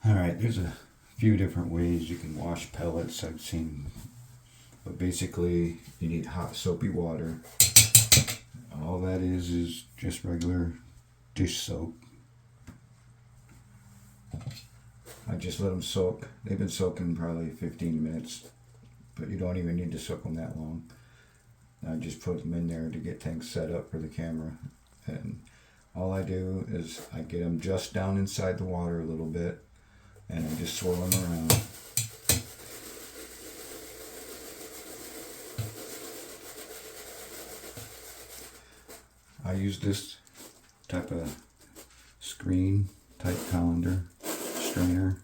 Alright, there's a few different ways you can wash pellets I've seen, but basically you need hot soapy water. All that is just regular dish soap. I just let them soak. They've been soaking probably 15 minutes, but you don't even need to soak them that long. I just put them in there to get things set up for the camera, and all I do is I get them just down inside the water a little bit, and I just swirl them around. I use this type of screen type colander strainer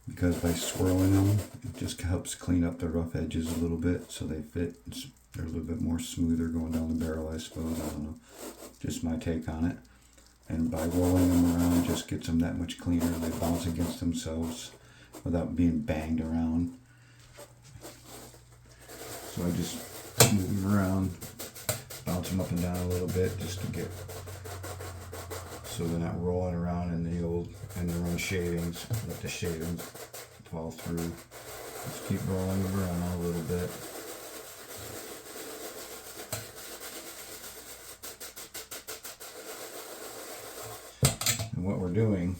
because by swirling them it just helps clean up the rough edges a little bit so they fit. They're a little bit more smoother going down the barrel, I suppose. I don't know, just my take on it. And by rolling them around, it just gets them that much cleaner. They bounce against themselves without being banged around. So I just move them around, bounce them up and down a little bit just to get so they're not rolling around in their own shavings. Let the shavings fall through. Just keep rolling them around a little bit. And what we're doing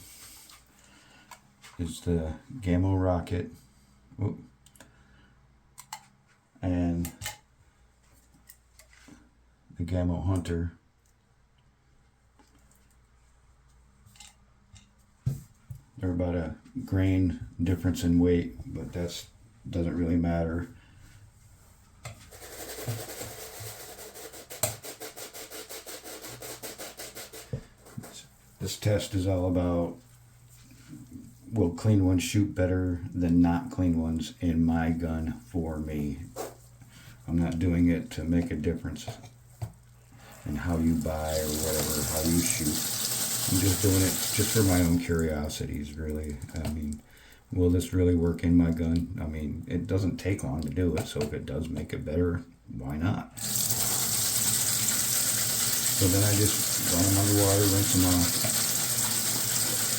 is the Gamo Rocket and the Gamo Hunter. They're about a grain difference in weight, but that doesn't really matter. This test is all about, will clean ones shoot better than not clean ones in my gun for me? I'm not doing it to make a difference in how you buy or whatever, how you shoot. I'm just doing it just for my own curiosities, really. I mean, will this really work in my gun? I mean, it doesn't take long to do it, so if it does make it better, why not? So then I just run them underwater, rinse them off,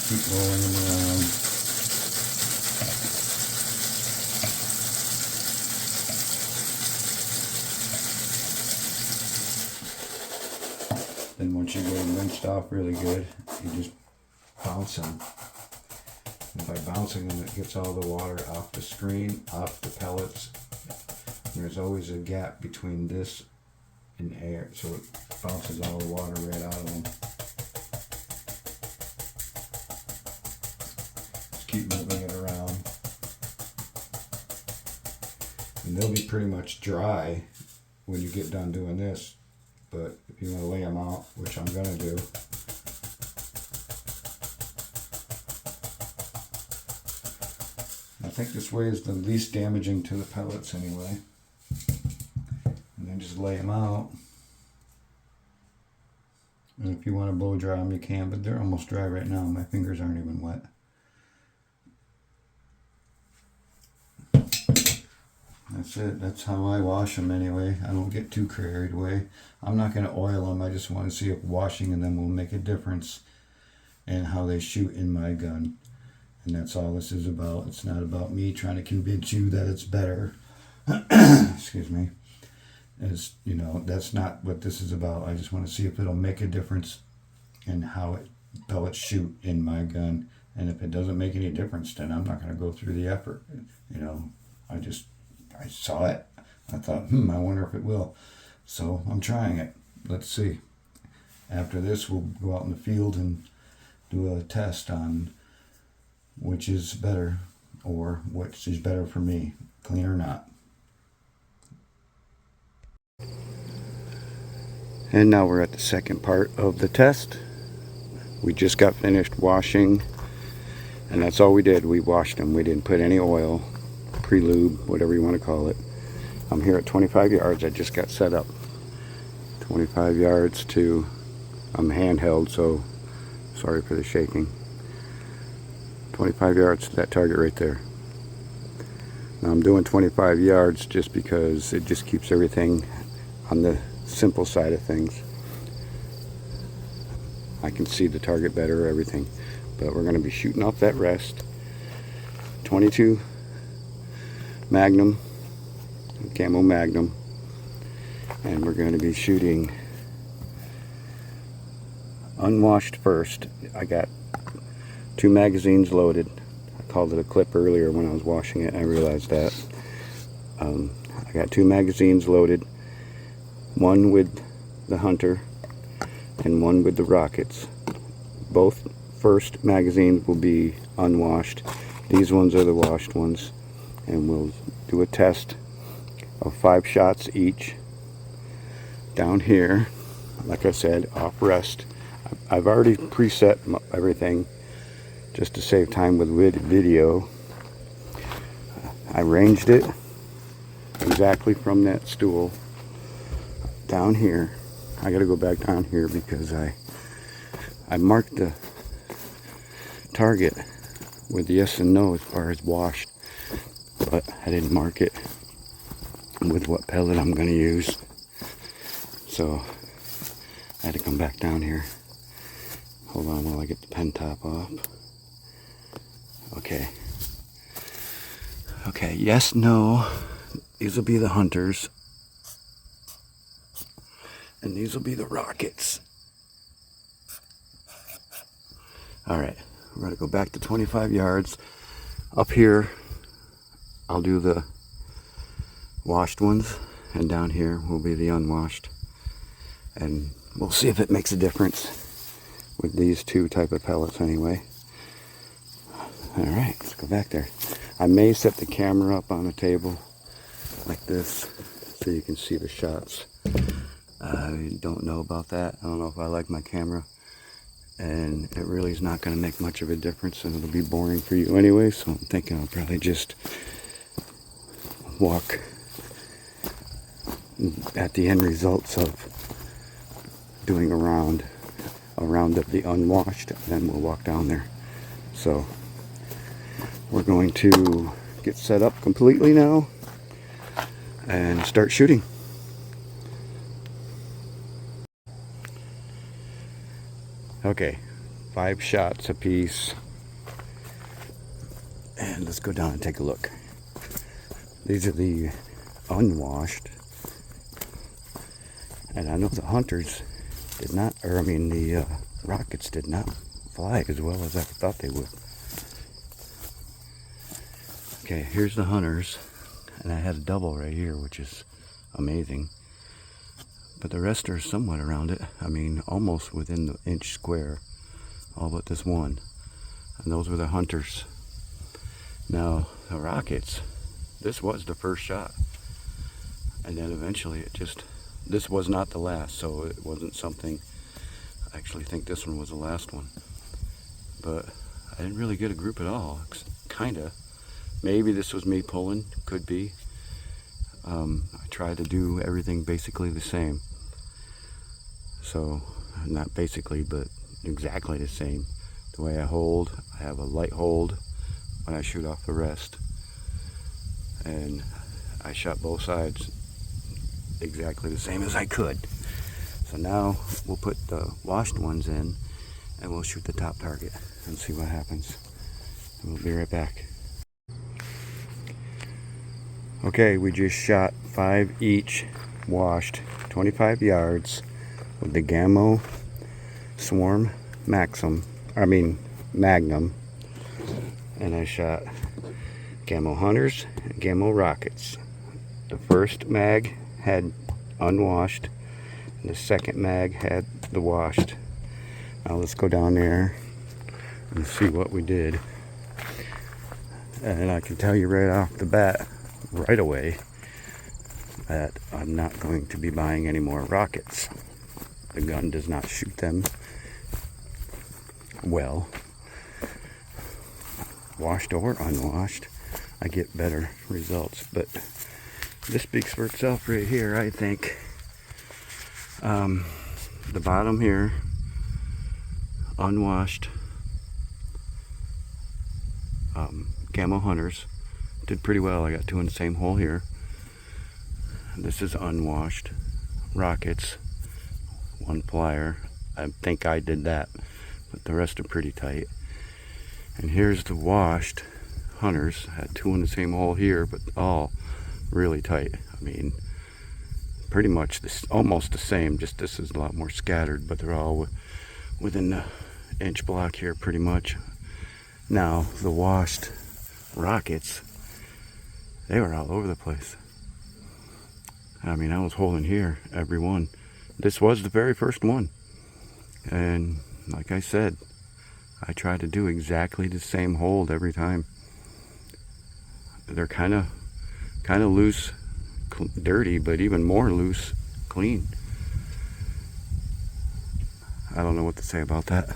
keep rolling them around. Then once you get them rinsed off really good, you just bounce them. And by bouncing them, it gets all the water off the screen, off the pellets. There's always a gap between this and air, so it bounces all the water right out of them. Just keep moving it around. And they'll be pretty much dry when you get done doing this. But if you want to lay them out, which I'm going to do, I think this way is the least damaging to the pellets anyway. And then just lay them out. And if you want to blow dry them, you can, but they're almost dry right now. My fingers aren't even wet. That's it. That's how I wash them anyway. I don't get too carried away. I'm not going to oil them. I just want to see if washing them will make a difference in how they shoot in my gun. And that's all this is about. It's not about me trying to convince you that it's better. Excuse me. As you know, that's not what this is about. I just want to see if it'll make a difference in how pellets shoot in my gun. And if it doesn't make any difference, then I'm not going to go through the effort. You know, I saw it. I thought, I wonder if it will. So I'm trying it. Let's see. After this, we'll go out in the field and do a test on which is better, or which is better for me, clean or not. And now we're at the second part of the test. We just got finished washing, and that's all we did. We washed them. We didn't put any oil, pre-lube, whatever you want to call it. I'm here at 25 yards. I just got set up. 25 yards to, I'm handheld, so sorry for the shaking. 25 yards to that target right there. Now I'm doing 25 yards just because it just keeps everything on the simple side of things. I can see the target better, everything. but we're going to be shooting off that rest. 22 Magnum, Gamo Magnum, and we're going to be shooting unwashed first. I got 2 magazines loaded. I called it a clip earlier when I was washing it. I realized that. I got 2 magazines loaded, one with the Hunter and one with the Rockets. Both first magazines will be unwashed. These ones are the washed ones, and we'll do a test of 5 shots each down here, like I said, off rest. I've already preset everything just to save time with video. I ranged it exactly from that stool down here. I gotta go back down here because I marked the target with yes and no as far as washed, but I didn't mark it with what pellet I'm gonna use, so I had to come back down here. Hold on while I get the pen top off. Okay, yes, no. These will be the Hunters, and these will be the Rockets. Alright, we're going to go back to 25 yards. Up here, I'll do the washed ones, and down here will be the unwashed. And we'll see if it makes a difference with these 2 type of pellets anyway. Alright, let's go back there. I may set the camera up on a table like this so you can see the shots. I don't know about that. I don't know if I like my camera, and it really is not going to make much of a difference, and it'll be boring for you anyway, so I'm thinking I'll probably just walk at the end results of doing a round of the unwashed, and then we'll walk down there. So we're going to get set up completely now and start shooting. Okay, 5 shots apiece, and let's go down and take a look. These are the unwashed, and I know the Hunters did not, or I mean the Rockets did not fly as well as I thought they would. Okay, here's the Hunters, and I had a double right here, which is amazing. But the rest are somewhat around it. I mean, almost within the inch square, all but this one. And those were the Hunters. Now, the Rockets, this was the first shot. And then eventually this was not the last, so it wasn't something, I actually think this one was the last one. But I didn't really get a group at all, kinda. Maybe this was me pulling, could be. I tried to do everything basically the same. So, not basically, but exactly the same. The way I hold, I have a light hold when I shoot off the rest. And I shot both sides exactly the same as I could. So now we'll put the washed ones in, and we'll shoot the top target and see what happens. And we'll be right back. Okay, we just shot 5 each washed, 25 yards with the Gamo Swarm Magnum, and I shot Gamo Hunters and Gamo Rockets. The first mag had unwashed, and the second mag had the washed. Now let's go down there and see what we did. And I can tell you right off the bat, right away, that I'm not going to be buying any more rockets. The gun does not shoot them well. Washed or unwashed, I get better results. But this speaks for itself right here, I think. The bottom here, unwashed Gamo Hunters did pretty well. I got 2 in the same hole here. This is unwashed Rockets, 1 plier. I think I did that, but the rest are pretty tight. And here's the washed Hunters. I had two in the same hole here, but all really tight. I mean, pretty much this, almost the same, just this is a lot more scattered, but they're all within the inch block here pretty much. Now, the washed Rockets, they were all over the place. I mean, I was holding here, every one. This was the very first one. And like I said, I try to do exactly the same hold every time. They're kind of loose, dirty, but even more loose, clean. I don't know what to say about that.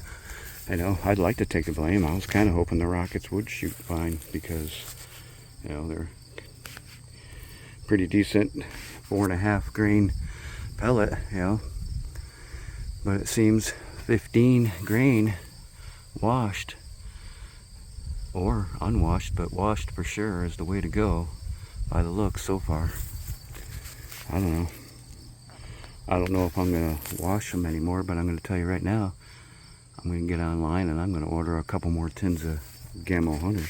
I know, I'd like to take the blame. I was kind of hoping the Rockets would shoot fine because, you know, they're pretty decent 4.5 grain pellet, you know. But it seems 15 grain washed, or unwashed, but washed for sure is the way to go by the looks so far. I don't know. I don't know if I'm going to wash them anymore, but I'm going to tell you right now, I'm going to get online and I'm going to order a couple more tins of Gamo Hunters.